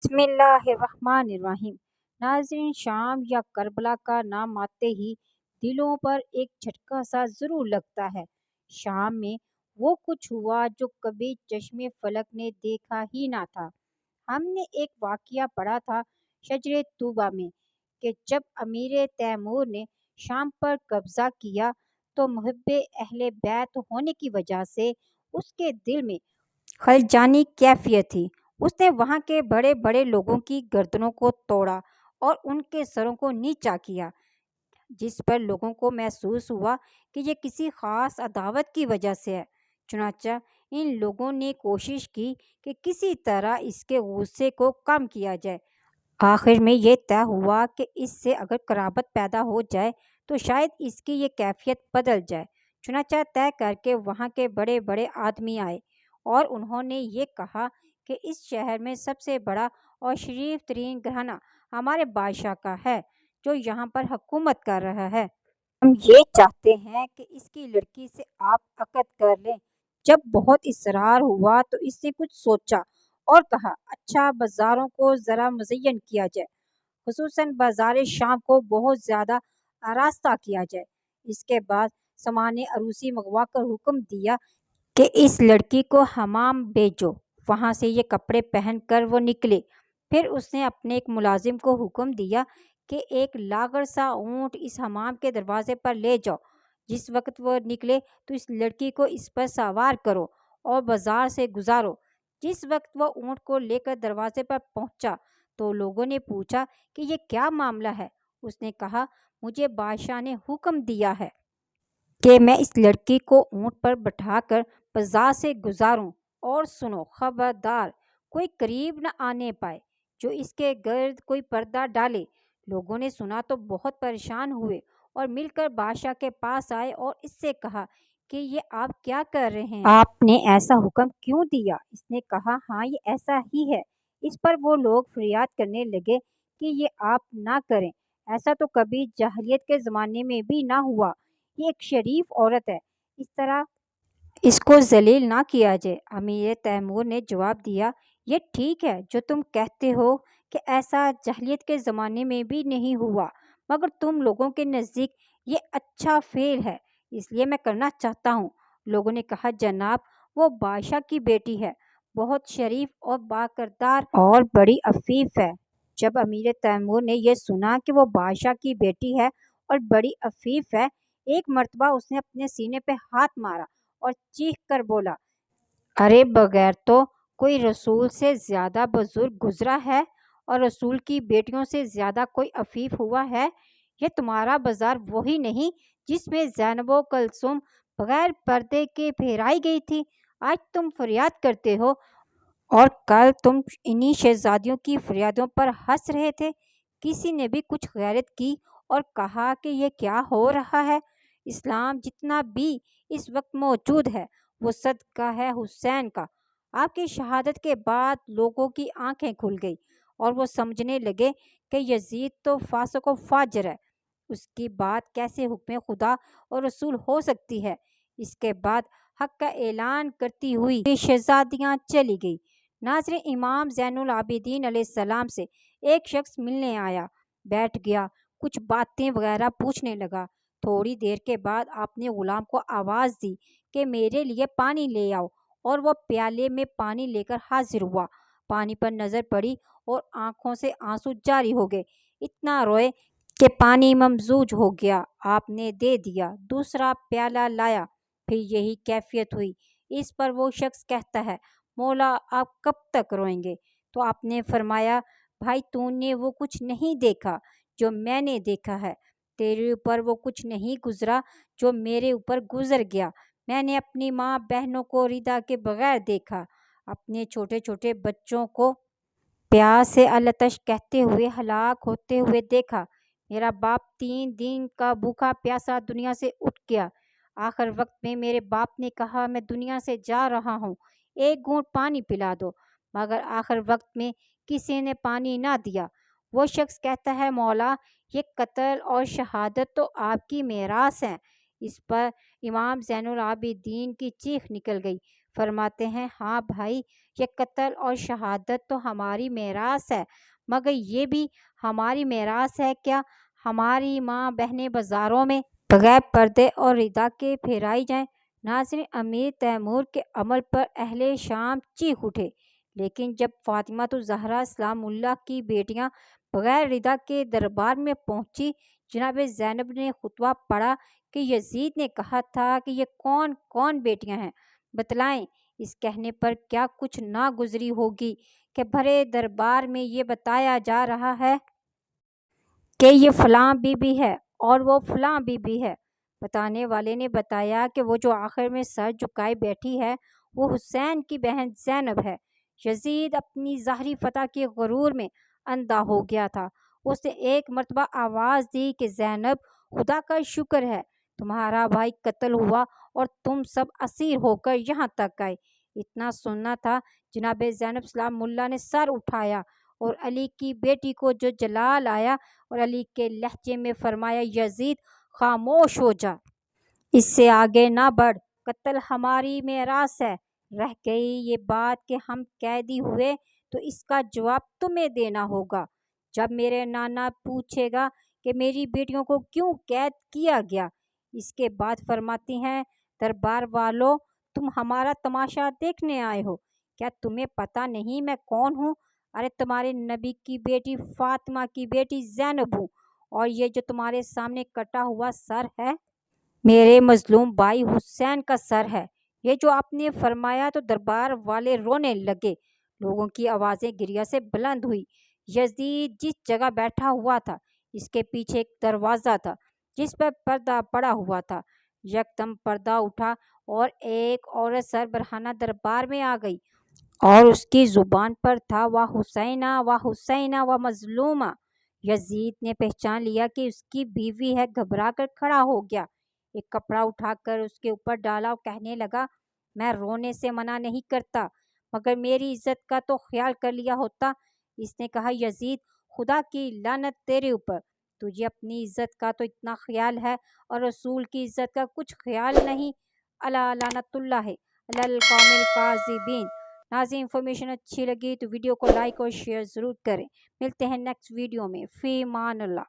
بسم اللہ الرحمن الرحیم۔ ناظرین، شام یا کربلا کا نام آتے ہی دلوں پر ایک جھٹکا سا ضرور لگتا ہے۔ شام میں وہ کچھ ہوا جو کبھی چشم فلک نے دیکھا ہی نہ تھا۔ ہم نے ایک واقعہ پڑھا تھا شجر طوبہ میں کہ جب امیر تیمور نے شام پر قبضہ کیا تو محب اہل بیت ہونے کی وجہ سے اس کے دل میں خلجانی کیفیت تھی۔ اس نے وہاں کے بڑے بڑے لوگوں کی گردنوں کو توڑا اور ان کے سروں کو نیچا کیا، جس پر لوگوں کو محسوس ہوا کہ یہ کسی خاص عداوت کی وجہ سے ہے۔ چنانچہ ان لوگوں نے کوشش کی کہ کسی طرح اس کے غصے کو کم کیا جائے۔ آخر میں یہ طے ہوا کہ اس سے اگر قرابت پیدا ہو جائے تو شاید اس کی یہ کیفیت بدل جائے۔ چنانچہ طے کر کے وہاں کے بڑے بڑے آدمی آئے اور انہوں نے یہ کہا کہ اس شہر میں سب سے بڑا اور شریف ترین گھرانہ ہمارے بادشاہ کا ہے جو یہاں پر حکومت کر رہا ہے۔ ہم یہ چاہتے ہیں کہ اس کی لڑکی سے آپ عقد کر لیں۔ جب بہت اصرار ہوا تو اس نے کچھ سوچا اور کہا، اچھا بازاروں کو ذرا مزین کیا جائے، خصوصاً بازار شام کو بہت زیادہ آراستہ کیا جائے۔ اس کے بعد سامان عروسی منگوا کر حکم دیا کہ اس لڑکی کو حمام بھیجو۔ وہاں سے یہ کپڑے پہن کر وہ نکلے۔ پھر اس نے اپنے ایک ملازم کو حکم دیا کہ ایک لاغر سا اونٹ اس حمام کے دروازے پر لے جاؤ۔ جس وقت وہ نکلے تو اس لڑکی کو اس پر سوار کرو اور بازار سے گزارو۔ جس وقت وہ اونٹ کو لے کر دروازے پر پہنچا تو لوگوں نے پوچھا کہ یہ کیا معاملہ ہے؟ اس نے کہا، مجھے بادشاہ نے حکم دیا ہے کہ میں اس لڑکی کو اونٹ پر بٹھا کر بازار سے گزاروں، اور سنو، خبردار کوئی قریب نہ آنے پائے، جو اس کے گرد کوئی پردہ ڈالے۔ لوگوں نے سنا تو بہت پریشان ہوئے اور مل کر بادشاہ کے پاس آئے اور اس سے کہا کہ یہ آپ کیا کر رہے ہیں؟ آپ نے ایسا حکم کیوں دیا؟ اس نے کہا، ہاں یہ ایسا ہی ہے۔ اس پر وہ لوگ فریاد کرنے لگے کہ یہ آپ نہ کریں، ایسا تو کبھی جاہلیت کے زمانے میں بھی نہ ہوا۔ یہ ایک شریف عورت ہے، اس طرح اس کو ذلیل نہ کیا جائے۔ امیر تیمور نے جواب دیا، یہ ٹھیک ہے جو تم کہتے ہو کہ ایسا جاہلیت کے زمانے میں بھی نہیں ہوا، مگر تم لوگوں کے نزدیک یہ اچھا فعل ہے، اس لیے میں کرنا چاہتا ہوں۔ لوگوں نے کہا، جناب وہ بادشاہ کی بیٹی ہے، بہت شریف اور باکردار اور بڑی عفیف ہے۔ جب امیر تیمور نے یہ سنا کہ وہ بادشاہ کی بیٹی ہے اور بڑی عفیف ہے، ایک مرتبہ اس نے اپنے سینے پہ ہاتھ مارا اور چیخ کر بولا، ارے بغیر تو کوئی رسول سے زیادہ بزرگ گزرا ہے اور رسول کی بیٹیوں سے زیادہ کوئی عفیف ہوا ہے؟ یہ تمہارا بازار وہی نہیں جس میں زینب و کلثوم بغیر پردے کے پھیرائی گئی تھی؟ آج تم فریاد کرتے ہو اور کل تم انہی شہزادیوں کی فریادوں پر ہنس رہے تھے۔ کسی نے بھی کچھ غیرت کی اور کہا کہ یہ کیا ہو رہا ہے؟ اسلام جتنا بھی اس وقت موجود ہے وہ صدقہ ہے حسین کا۔ آپ کی شہادت کے بعد لوگوں کی آنکھیں کھل گئی اور وہ سمجھنے لگے کہ یزید تو فاسق و فاجر ہے، اس کی بات کیسے حکم خدا اور رسول ہو سکتی ہے؟ اس کے بعد حق کا اعلان کرتی ہوئی شہزادیاں چلی گئی۔ ناظرین، امام زین العابدین علیہ السلام سے ایک شخص ملنے آیا، بیٹھ گیا، کچھ باتیں وغیرہ پوچھنے لگا۔ تھوڑی دیر کے بعد آپ نے غلام کو آواز دی کہ میرے لیے پانی لے آؤ، اور وہ پیالے میں پانی لے کر حاضر ہوا۔ پانی پر نظر پڑی اور آنکھوں سے آنسو جاری ہو گئے، اتنا روئے کہ پانی ممزوج ہو گیا۔ آپ نے دے دیا، دوسرا پیالہ لایا، پھر یہی کیفیت ہوئی۔ اس پر وہ شخص کہتا ہے، مولا آپ کب تک روئیں گے؟ تو آپ نے فرمایا، بھائی تو نے وہ کچھ نہیں دیکھا جو میں نے دیکھا ہے، تیرے اوپر وہ کچھ نہیں گزرا جو میرے اوپر گزر گیا۔ میں نے اپنی ماں بہنوں کو ردا کے بغیر دیکھا، اپنے چھوٹے چھوٹے بچوں کو پیاس سے العطش کہتے ہوئے ہلاک ہوتے ہوئے دیکھا۔ میرا باپ 3 دن کا بھوکا پیاسا دنیا سے اٹھ گیا۔ آخر وقت میں میرے باپ نے کہا، میں دنیا سے جا رہا ہوں، ایک گھونٹ پانی پلا دو، مگر آخر وقت میں کسی نے پانی نہ دیا۔ وہ شخص کہتا ہے، مولا یہ قتل اور شہادت تو آپ کی میراث ہیں۔ اس پر امام زین العابدین کی چیخ نکل گئی۔ فرماتے ہیں، ہاں بھائی، یہ قتل اور شہادت تو ہماری میراث ہے، مگر یہ بھی ہماری میراث ہے کیا ہماری ماں بہنیں بازاروں میں بغیر پردے اور ردا کے پھیرائی جائیں؟ ناظرین، امیر تیمور کے عمل پر اہل شام چیخ اٹھے، لیکن جب فاطمہ الزہرا سلام اللہ کی بیٹیاں بغیر ردا کے دربار میں پہنچی، جناب زینب نے خطبہ پڑھا کہ یزید نے کہا تھا کہ یہ کون کون بیٹیاں ہیں، بتلائیں۔ اس کہنے پر کیا کچھ ناگزری ہوگی کہ بھرے دربار میں یہ بتایا جا رہا ہے کہ یہ فلاں بی بی ہے اور وہ فلاں بی بی ہے۔ بتانے والے نے بتایا کہ وہ جو آخر میں سر جھکائے بیٹھی ہے وہ حسین کی بہن زینب ہے۔ یزید اپنی ظاہری فتح کے غرور میں اندھا ہو گیا تھا۔ اس نے ایک مرتبہ آواز دی کہ زینب، خدا کا شکر ہے تمہارا بھائی قتل ہوا اور تم سب اسیر ہو کر یہاں تک آئے۔ اتنا سننا تھا، جناب زینب سلام اللہ نے سر اٹھایا اور علی کی بیٹی کو جو جلال آیا اور علی کے لہجے میں فرمایا، یزید خاموش ہو جا، اس سے آگے نہ بڑھ، قتل ہماری میراث ہے۔ رہ گئی یہ بات کہ ہم قیدی ہوئے تو اس کا جواب تمہیں دینا ہوگا۔ جب میرے نانا پوچھے گا کہ میری بیٹیوں کو کیوں قید کیا گیا، اس کے بعد فرماتی ہیں، دربار والوں، تم ہمارا تماشا دیکھنے آئے ہو، کیا تمہیں پتہ نہیں میں کون ہوں؟ ارے تمہارے نبی کی بیٹی فاطمہ کی بیٹی زینب ہوں، اور یہ جو تمہارے سامنے کٹا ہوا سر ہے میرے مظلوم بھائی حسین کا سر ہے۔ یہ جو آپ نے فرمایا تو دربار والے رونے لگے، لوگوں کی آوازیں گریہ سے بلند ہوئی۔ یزید جس جگہ بیٹھا ہوا تھا اس کے پیچھے ایک دروازہ تھا جس پر پردہ پڑا ہوا تھا۔ یکدم پردہ اٹھا اور ایک عورت سربراہانہ دربار میں آ گئی اور اس کی زبان پر تھا، واہ حسینہ واہ حسینہ واہ مظلومہ۔ یزید نے پہچان لیا کہ اس کی بیوی ہے، گھبرا کر کھڑا ہو گیا، ایک کپڑا اٹھا کر اس کے اوپر ڈالا اور کہنے لگا، میں رونے سے منع نہیں کرتا، مگر میری عزت کا تو خیال کر لیا ہوتا۔ اس نے کہا، یزید خدا کی لعنت تیرے اوپر، تجھے اپنی عزت کا تو اتنا خیال ہے اور رسول کی عزت کا کچھ خیال نہیں، الا لعنت اللہ علی القوم الکاذبین۔ ناظرین، انفارمیشن اچھی لگی تو ویڈیو کو لائک اور شیئر ضرور کریں۔ ملتے ہیں نیکسٹ ویڈیو میں، فی امان اللہ۔